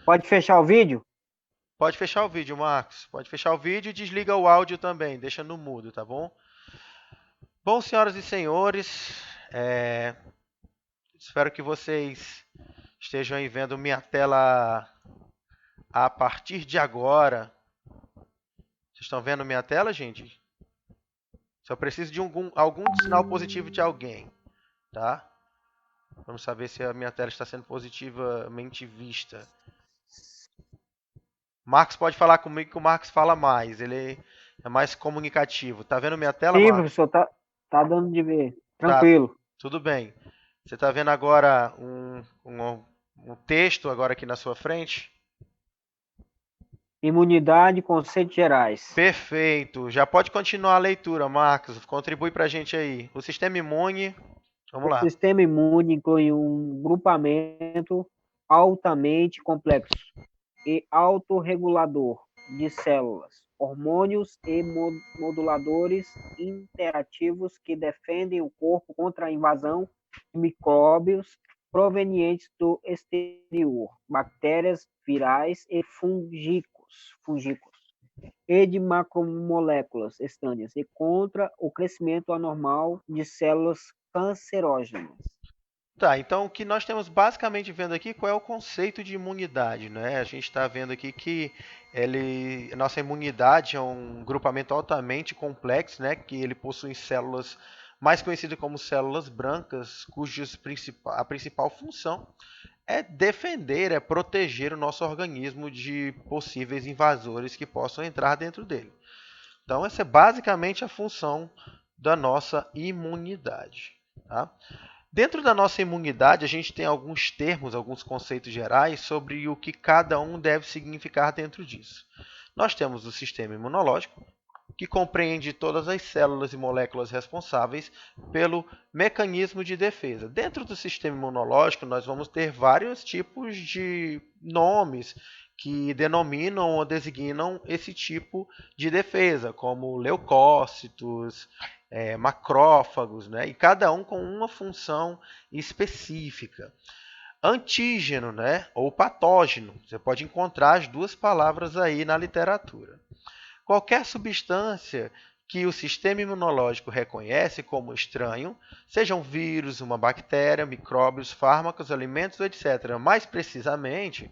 Pode fechar o vídeo? Pode fechar o vídeo, Marcos. Pode fechar o vídeo e desliga o áudio também, deixa no mudo, tá bom? Bom, senhoras e senhores, espero que vocês estejam aí vendo minha tela a partir de agora. Vocês estão vendo minha tela, gente? Só preciso de algum sinal positivo de alguém, tá? Vamos saber se a minha tela está sendo positivamente vista. Marcos pode falar comigo que o Marcos fala mais, ele é mais comunicativo. Tá vendo minha tela, Sim, Marcos? professor, tá dando de ver. Tá, Tranquilo. tudo bem. Você está vendo agora um texto agora aqui na sua frente? Imunidade, conceitos gerais. Perfeito. Já pode continuar a leitura, Marcos. Contribui para a gente aí. O sistema imune, vamos O lá. sistema imune inclui um grupamento altamente complexo e autorregulador de células, hormônios e moduladores interativos que defendem o corpo contra a invasão de micróbios provenientes do exterior, bactérias, virais e fungicos e de macromoléculas estranhas e contra o crescimento anormal de células cancerógenas. Tá, então o que nós temos basicamente vendo aqui, qual é o conceito de imunidade, né? A gente está vendo aqui que nossa imunidade é um grupamento altamente complexo, né? Que ele possui células mais conhecidas como células brancas, a principal função é defender, é proteger o nosso organismo de possíveis invasores que possam entrar dentro dele. Então, essa é basicamente a função da nossa imunidade. Tá? Dentro da nossa imunidade, a gente tem alguns termos, alguns conceitos gerais sobre o que cada um deve significar dentro disso. Nós temos o sistema imunológico, que compreende todas as células e moléculas responsáveis pelo mecanismo de defesa. Dentro do sistema imunológico, nós vamos ter vários tipos de nomes que denominam ou designam esse tipo de defesa, como leucócitos, macrófagos, né? E cada um com uma função específica. Antígeno, né? Ou patógeno. Você pode encontrar as duas palavras aí na literatura. Qualquer substância que o sistema imunológico reconhece como estranho, sejam vírus, uma bactéria, micróbios, fármacos, alimentos, etc. Mais precisamente,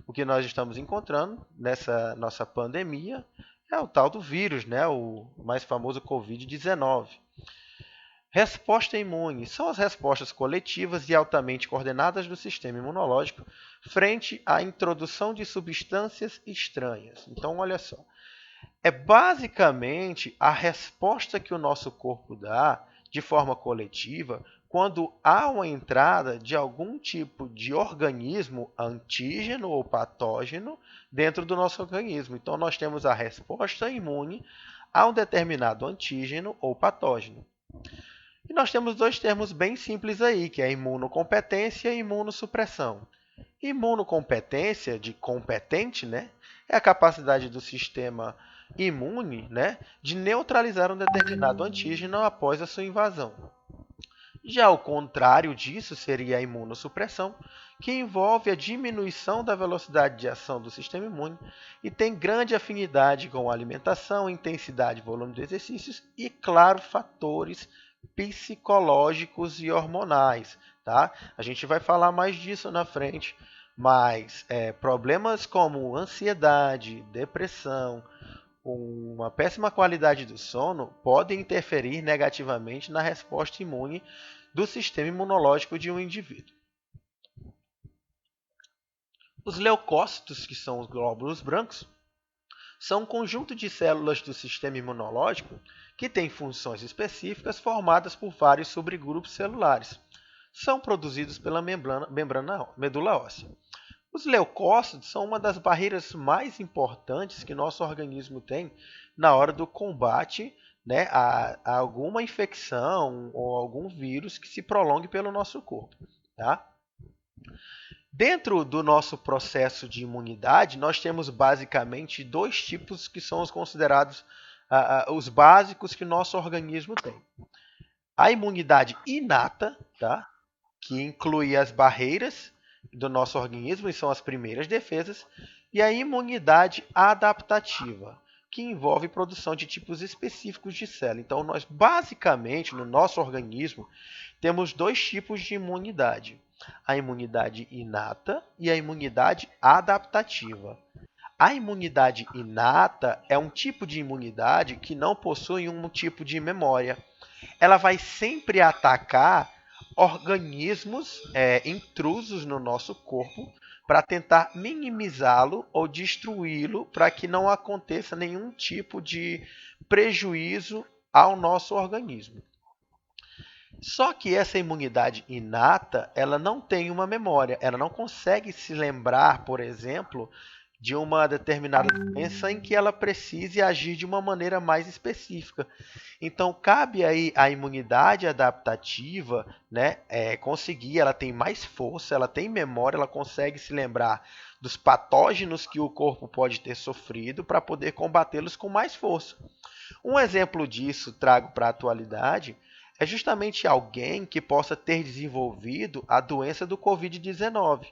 o que nós estamos encontrando nessa nossa pandemia é o tal do vírus, né? O mais famoso Covid-19. Resposta imune são as respostas coletivas e altamente coordenadas do sistema imunológico frente à introdução de substâncias estranhas. Então, olha só, é basicamente a resposta que o nosso corpo dá de forma coletiva quando há uma entrada de algum tipo de organismo antígeno ou patógeno dentro do nosso organismo. Então, nós temos a resposta imune a um determinado antígeno ou patógeno. E nós temos dois termos bem simples aí, que é imunocompetência e imunossupressão. Imunocompetência, de competente, né, é a capacidade do sistema imune, né, de neutralizar um determinado antígeno após a sua invasão. Já o contrário disso seria a imunossupressão, que envolve a diminuição da velocidade de ação do sistema imune e tem grande afinidade com a alimentação, intensidade e volume de exercícios e, claro, fatores psicológicos e hormonais. Tá? A gente vai falar mais disso na frente, mas problemas como ansiedade, depressão, uma péssima qualidade do sono podem interferir negativamente na resposta imune do sistema imunológico de um indivíduo. Os leucócitos, que são os glóbulos brancos, são um conjunto de células do sistema imunológico que têm funções específicas formadas por vários subgrupos celulares. São produzidos pela membrana medula óssea. Os leucócitos são uma das barreiras mais importantes que nosso organismo tem na hora do combate, né, a alguma infecção ou algum vírus que se prolongue pelo nosso corpo. Tá? Dentro do nosso processo de imunidade, nós temos basicamente dois tipos que são os considerados os básicos que o nosso organismo tem. A imunidade inata, tá? Que inclui as barreiras do nosso organismo, e são as primeiras defesas, e a imunidade adaptativa, que envolve produção de tipos específicos de célula. Então, nós basicamente, no nosso organismo, temos dois tipos de imunidade: a imunidade inata e a imunidade adaptativa. A imunidade inata é um tipo de imunidade que não possui um tipo de memória. Ela vai sempre atacar organismos intrusos no nosso corpo para tentar minimizá-lo ou destruí-lo para que não aconteça nenhum tipo de prejuízo ao nosso organismo. Só que essa imunidade inata, ela não tem uma memória, ela não consegue se lembrar, por exemplo, de uma determinada doença em que ela precise agir de uma maneira mais específica. Então, cabe aí à imunidade adaptativa, né, conseguir, ela tem mais força, ela tem memória, ela consegue se lembrar dos patógenos que o corpo pode ter sofrido para poder combatê-los com mais força. Um exemplo disso, trago para a atualidade, é justamente alguém que possa ter desenvolvido a doença do Covid-19.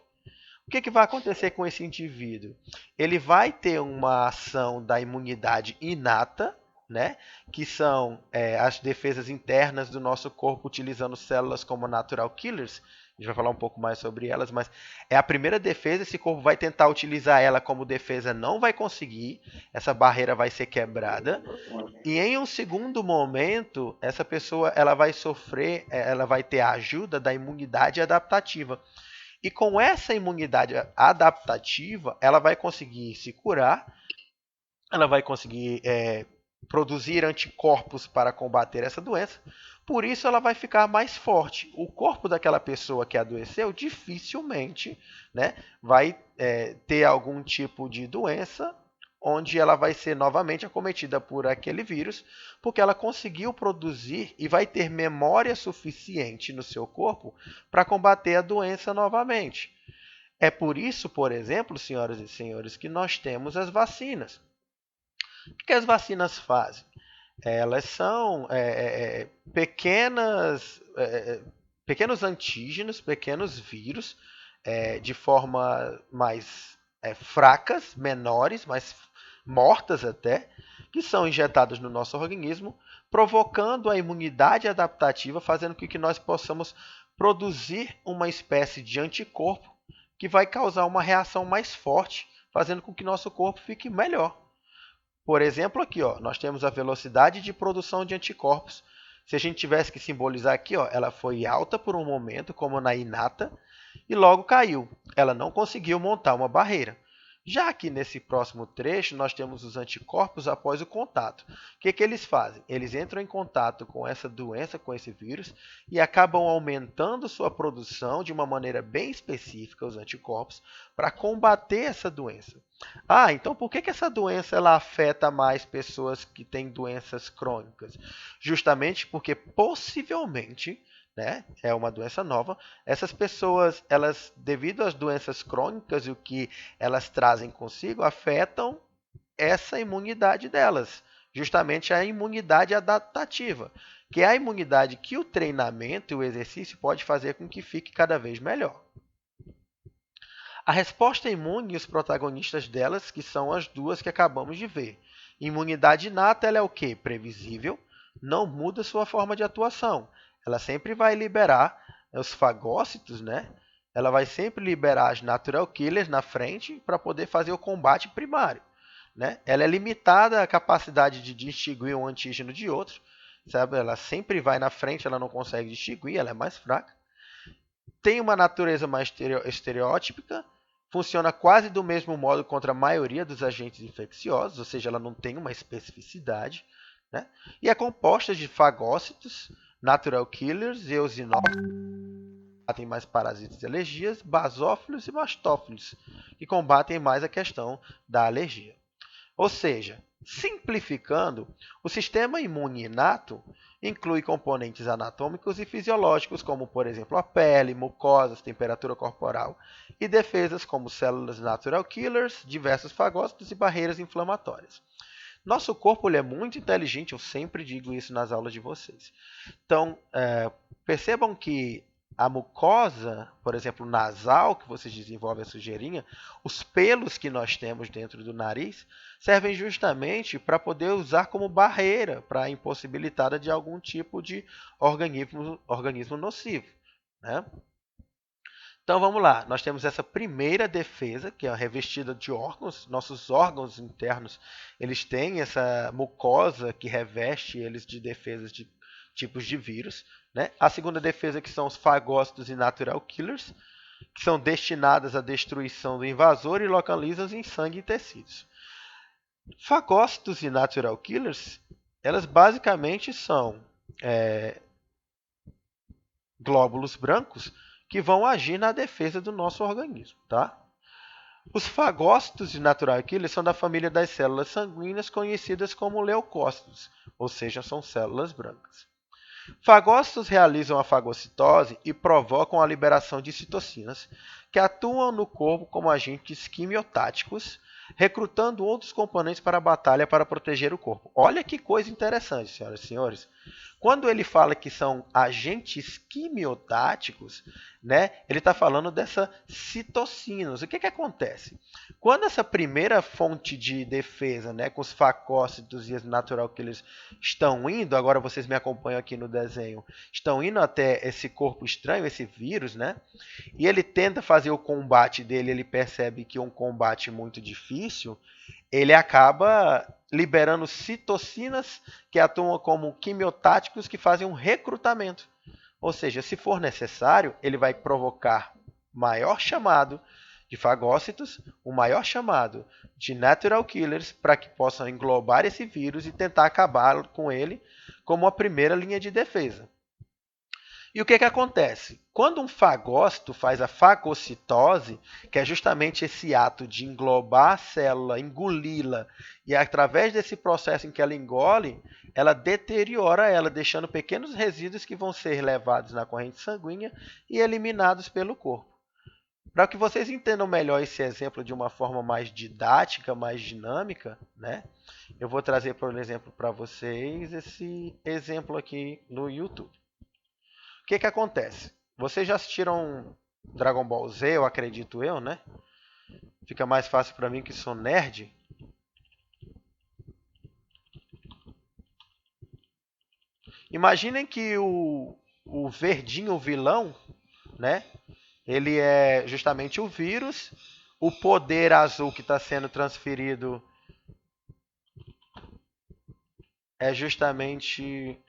O que vai acontecer com esse indivíduo? Ele vai ter uma ação da imunidade inata, né? Que são as defesas internas do nosso corpo utilizando células como natural killers. A gente vai falar um pouco mais sobre elas, mas é a primeira defesa. Esse corpo vai tentar utilizar ela como defesa, não vai conseguir. Essa barreira vai ser quebrada. E em um segundo momento, essa pessoa ela vai sofrer, ela vai ter a ajuda da imunidade adaptativa. E com essa imunidade adaptativa, ela vai conseguir se curar, ela vai conseguir produzir anticorpos para combater essa doença. Por isso, ela vai ficar mais forte. O corpo daquela pessoa que adoeceu dificilmente, né, vai ter algum tipo de doença onde ela vai ser novamente acometida por aquele vírus, porque ela conseguiu produzir e vai ter memória suficiente no seu corpo para combater a doença novamente. É por isso, por exemplo, senhoras e senhores, que nós temos as vacinas. O que as vacinas fazem? Elas são pequenos antígenos, pequenos vírus, de forma mais fracas, menores, mais mortas até, que são injetados no nosso organismo, provocando a imunidade adaptativa, fazendo com que nós possamos produzir uma espécie de anticorpo que vai causar uma reação mais forte, fazendo com que nosso corpo fique melhor. Por exemplo, aqui, ó, nós temos a velocidade de produção de anticorpos. Se a gente tivesse que simbolizar aqui, ó, ela foi alta por um momento, como na inata, e logo caiu. Ela não conseguiu montar uma barreira. Já aqui nesse próximo trecho, nós temos os anticorpos após o contato. O que eles fazem? Eles entram em contato com essa doença, com esse vírus, e acabam aumentando sua produção de uma maneira bem específica, os anticorpos, para combater essa doença. Então por que essa doença ela afeta mais pessoas que têm doenças crônicas? Justamente porque possivelmente, né, é uma doença nova, essas pessoas, elas, devido às doenças crônicas e o que elas trazem consigo, afetam essa imunidade delas, justamente a imunidade adaptativa, que é a imunidade que o treinamento e o exercício pode fazer com que fique cada vez melhor. A resposta imune e os protagonistas delas, que são as duas que acabamos de ver. Imunidade inata, ela é o quê? Previsível, não muda sua forma de atuação. Ela sempre vai liberar os fagócitos, né? Ela vai sempre liberar as natural killers na frente para poder fazer o combate primário, né? Ela é limitada à capacidade de distinguir um antígeno de outro, sabe? Ela sempre vai na frente, ela não consegue distinguir, ela é mais fraca. Tem uma natureza mais estereótipica, funciona quase do mesmo modo contra a maioria dos agentes infecciosos, ou seja, ela não tem uma especificidade, né? E é composta de fagócitos, natural killers, eosinófilos, combatem mais parasitas e alergias, basófilos e mastófilos, que combatem mais a questão da alergia. Ou seja, simplificando, o sistema imune inato inclui componentes anatômicos e fisiológicos, como, por exemplo, a pele, mucosas, temperatura corporal, e defesas como células natural killers, diversos fagócitos e barreiras inflamatórias. Nosso corpo ele é muito inteligente, eu sempre digo isso nas aulas de vocês. Então, percebam que a mucosa, por exemplo, nasal, que vocês desenvolvem a sujeirinha, os pelos que nós temos dentro do nariz, servem justamente para poder usar como barreira para a impossibilitada de algum tipo de organismo nocivo, né? Então vamos lá, nós temos essa primeira defesa, que é a revestida de órgãos. Nossos órgãos internos, eles têm essa mucosa que reveste eles de defesas de tipos de vírus, né? A segunda defesa, que são os fagócitos e natural killers, que são destinadas à destruição do invasor e localizam em sangue e tecidos. Fagócitos e natural killers, elas basicamente são glóbulos brancos que vão agir na defesa do nosso organismo, tá? Os fagócitos de natural killer são da família das células sanguíneas conhecidas como leucócitos, ou seja, são células brancas. Fagócitos realizam a fagocitose e provocam a liberação de citocinas, que atuam no corpo como agentes quimiotáticos, recrutando outros componentes para a batalha para proteger o corpo. Olha que coisa interessante, senhoras e senhores. Quando ele fala que são agentes quimiotáticos, né, ele está falando dessas citocinas. O que acontece? Quando essa primeira fonte de defesa, né, com os fagócitos e os natural killers estão indo, agora vocês me acompanham aqui no desenho, estão indo até esse corpo estranho, esse vírus, né, e ele tenta fazer o combate dele, ele percebe que é um combate muito difícil, ele acaba liberando citocinas que atuam como quimiotáticos que fazem um recrutamento. Ou seja, se for necessário, ele vai provocar maior chamado de fagócitos, um maior chamado de natural killers para que possam englobar esse vírus e tentar acabar com ele como a primeira linha de defesa. E o que acontece? Quando um fagócito faz a fagocitose, que é justamente esse ato de englobar a célula, engoli-la, e através desse processo em que ela engole, ela deteriora ela, deixando pequenos resíduos que vão ser levados na corrente sanguínea e eliminados pelo corpo. Para que vocês entendam melhor esse exemplo de uma forma mais didática, mais dinâmica, né? Eu vou trazer, por exemplo, para vocês esse exemplo aqui no YouTube. O que acontece? Vocês já assistiram Dragon Ball Z, eu acredito eu, né? Fica mais fácil para mim que sou nerd. Imaginem que o verdinho, o vilão, né? Ele é justamente o vírus. O poder azul que está sendo transferido é justamente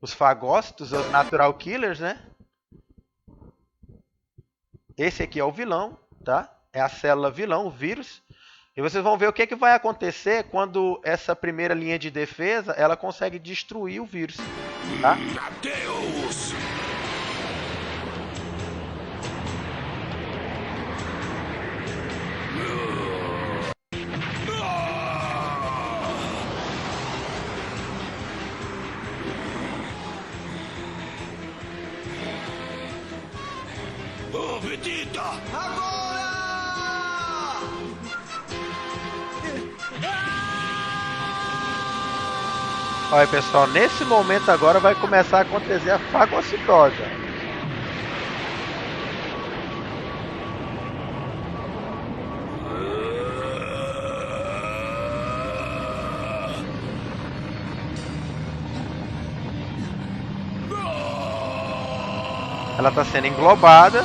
os fagócitos, os natural killers, né? Esse aqui é o vilão, tá? É a célula vilão, o vírus. E vocês vão ver o que vai acontecer quando essa primeira linha de defesa ela consegue destruir o vírus, tá? Adeus! Ô, Vegeta! Agora! Olha, pessoal, nesse momento agora vai começar a acontecer a fagocitose. Ela está sendo englobada.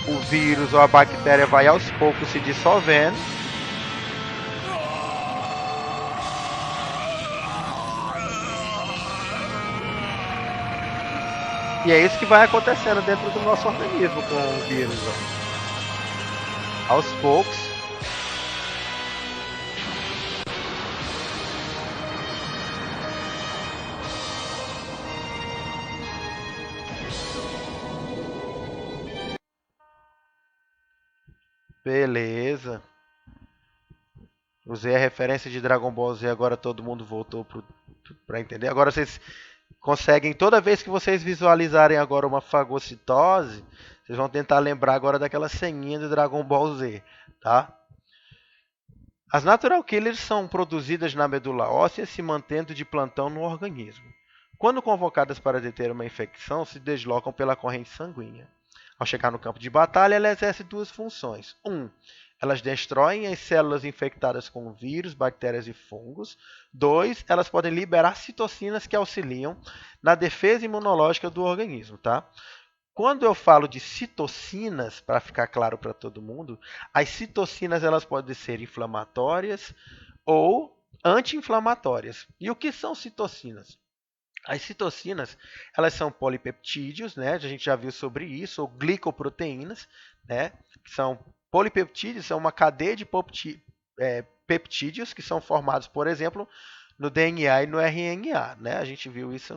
O vírus ou a bactéria vai aos poucos se dissolvendo. E é isso que vai acontecendo dentro do nosso organismo com o vírus. Ó. Aos poucos. Beleza. Usei a referência de Dragon Ball Z, agora todo mundo voltou para entender. Agora vocês conseguem, toda vez que vocês visualizarem agora uma fagocitose, vocês vão tentar lembrar agora daquela ceninha do Dragon Ball Z, tá? As natural killers são produzidas na medula óssea, se mantendo de plantão no organismo. Quando convocadas para deter uma infecção, se deslocam pela corrente sanguínea. Ao chegar no campo de batalha, ela exerce duas funções. 1. Elas destroem as células infectadas com vírus, bactérias e fungos. 2. Elas podem liberar citocinas que auxiliam na defesa imunológica do organismo, tá? Quando eu falo de citocinas, para ficar claro para todo mundo, as citocinas elas podem ser inflamatórias ou anti-inflamatórias. E o que são citocinas? As citocinas, elas são polipeptídeos, né? A gente já viu sobre isso, ou glicoproteínas, né? Que são polipeptídeos, são uma cadeia de peptídeos que são formados, por exemplo, no DNA e no RNA, né? A gente viu isso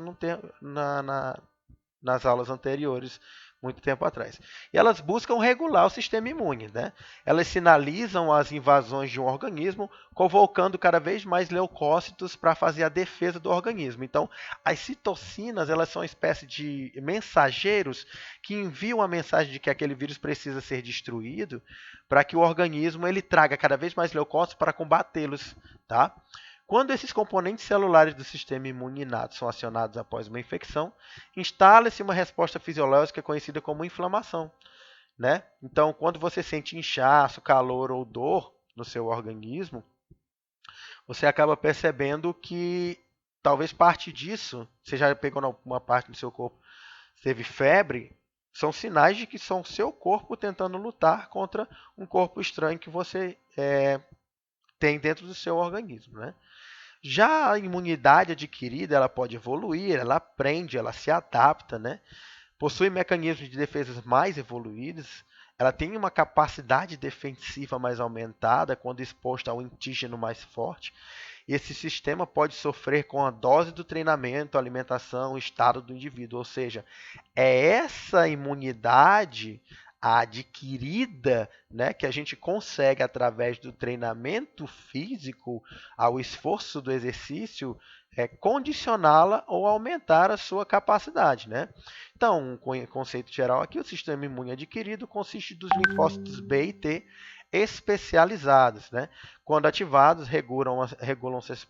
nas aulas anteriores, muito tempo atrás. E elas buscam regular o sistema imune, né? Elas sinalizam as invasões de um organismo, convocando cada vez mais leucócitos para fazer a defesa do organismo. Então, as citocinas, elas são uma espécie de mensageiros que enviam a mensagem de que aquele vírus precisa ser destruído, para que o organismo ele traga cada vez mais leucócitos para combatê-los, tá? Quando esses componentes celulares do sistema imune inato são acionados após uma infecção, instala-se uma resposta fisiológica conhecida como inflamação, né? Então, quando você sente inchaço, calor ou dor no seu organismo, você acaba percebendo que talvez parte disso, você já pegou uma parte do seu corpo, teve febre, são sinais de que são o seu corpo tentando lutar contra um corpo estranho que você tem dentro do seu organismo, né? Já a imunidade adquirida, ela pode evoluir, ela aprende, ela se adapta, né? Possui mecanismos de defesa mais evoluídos, ela tem uma capacidade defensiva mais aumentada quando exposta a um antígeno mais forte. E esse sistema pode sofrer com a dose do treinamento, alimentação, estado do indivíduo. Ou seja, é essa imunidade adquirida, né, que a gente consegue através do treinamento físico, ao esforço do exercício, condicioná-la ou aumentar a sua capacidade, né? Então, um conceito geral aqui, o sistema imune adquirido consiste dos linfócitos B e T especializados, né? Quando ativados, regulam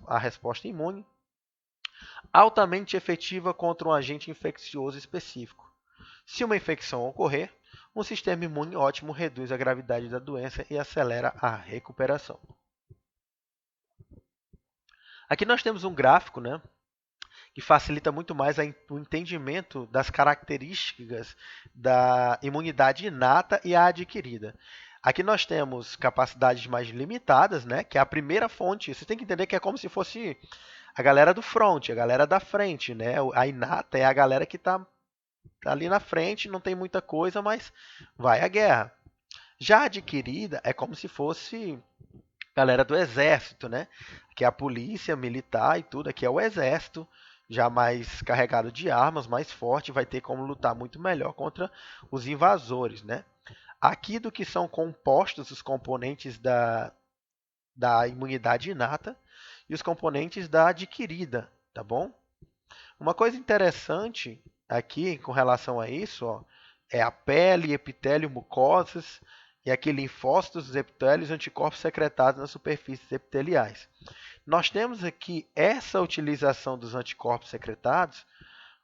a resposta imune, altamente efetiva contra um agente infeccioso específico. Se uma infecção ocorrer, um sistema imune ótimo reduz a gravidade da doença e acelera a recuperação. Aqui nós temos um gráfico, né, que facilita muito mais o entendimento das características da imunidade inata e a adquirida. Aqui nós temos capacidades mais limitadas, né, que é a primeira fonte. Você tem que entender que é como se fosse a galera do front, a galera da frente, né? A inata é a galera que está ali na frente, não tem muita coisa, mas vai à guerra. Já a adquirida é como se fosse galera do exército, né? Que é a polícia militar e tudo, aqui é o exército, já mais carregado de armas, mais forte, vai ter como lutar muito melhor contra os invasores, né? Aqui do que são compostos os componentes da imunidade inata e os componentes da adquirida, tá bom? Uma coisa interessante aqui com relação a isso, ó, é a pele, epitélio, mucosas e aqui linfócitos, epitélios e anticorpos secretados nas superfícies epiteliais. Nós temos aqui essa utilização dos anticorpos secretados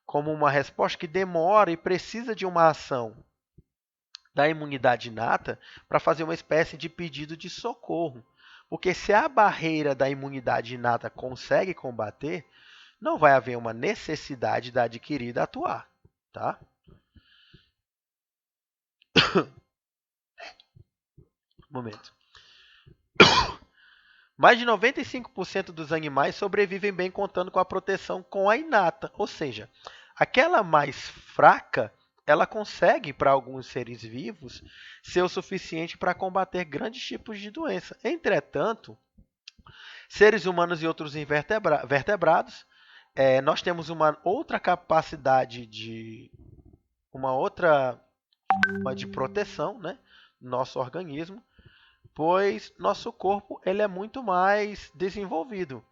como uma resposta que demora e precisa de uma ação da imunidade inata para fazer uma espécie de pedido de socorro. Porque se a barreira da imunidade inata consegue combater, não vai haver uma necessidade da adquirida atuar, tá? Momento. Mais de 95% dos animais sobrevivem bem contando com a proteção com a inata, ou seja, aquela mais fraca, ela consegue, para alguns seres vivos, ser o suficiente para combater grandes tipos de doença. Entretanto, seres humanos e outros vertebrados, nós temos uma outra capacidade de proteção, né, no nosso organismo, pois nosso corpo ele é muito mais desenvolvido.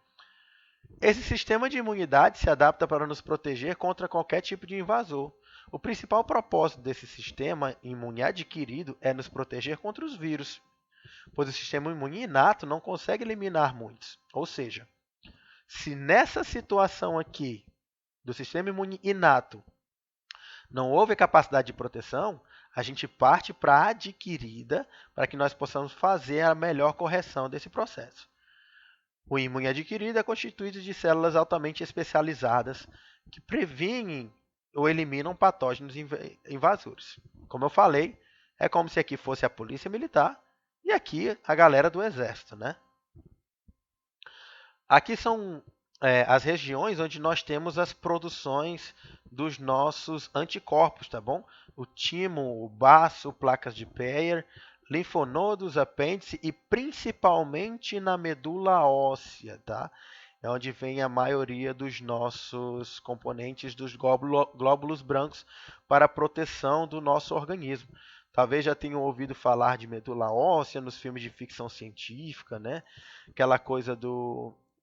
Esse sistema de imunidade se adapta para nos proteger contra qualquer tipo de invasor. O principal propósito desse sistema imune adquirido é nos proteger contra os vírus, pois o sistema imune inato não consegue eliminar muitos. Ou seja, se nessa situação aqui do sistema imune inato não houve capacidade de proteção, a gente parte para a adquirida para que nós possamos fazer a melhor correção desse processo. O imune adquirido é constituído de células altamente especializadas que previnem ou eliminam patógenos invasores. Como eu falei, é como se aqui fosse a polícia militar e aqui a galera do exército, né? Aqui são as regiões onde nós temos as produções dos nossos anticorpos, tá bom? O timo, o baço, placas de Peyer, linfonodos, apêndice e principalmente na medula óssea, tá? É onde vem a maioria dos nossos componentes dos glóbulos brancos para a proteção do nosso organismo. Talvez já tenham ouvido falar de medula óssea nos filmes de ficção científica, né? Aquela coisa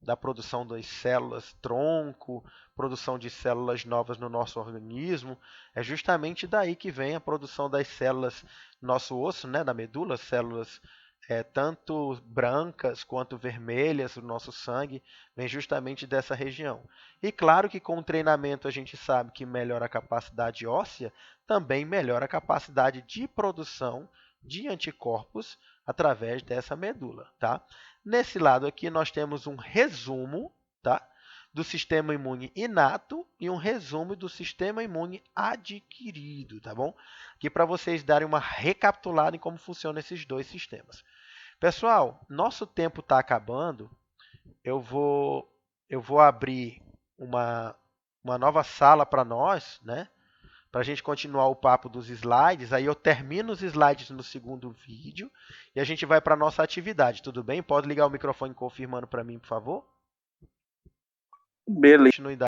da produção das células tronco, produção de células novas no nosso organismo. É justamente daí que vem a produção das células do nosso osso, né, da medula, células tanto brancas quanto vermelhas do nosso sangue, vem justamente dessa região. E claro que com o treinamento a gente sabe que melhora a capacidade óssea, também melhora a capacidade de produção de anticorpos através dessa medula, tá? Nesse lado aqui nós temos um resumo, tá, do sistema imune inato e um resumo do sistema imune adquirido, tá bom? Aqui para vocês darem uma recapitulada em como funcionam esses dois sistemas. Pessoal, nosso tempo está acabando. Eu vou abrir uma nova sala para nós, né? Para a gente continuar o papo dos slides. Aí eu termino os slides no segundo vídeo e a gente vai para a nossa atividade, tudo bem? Pode ligar o microfone confirmando para mim, por favor? Beleza. Continuidade.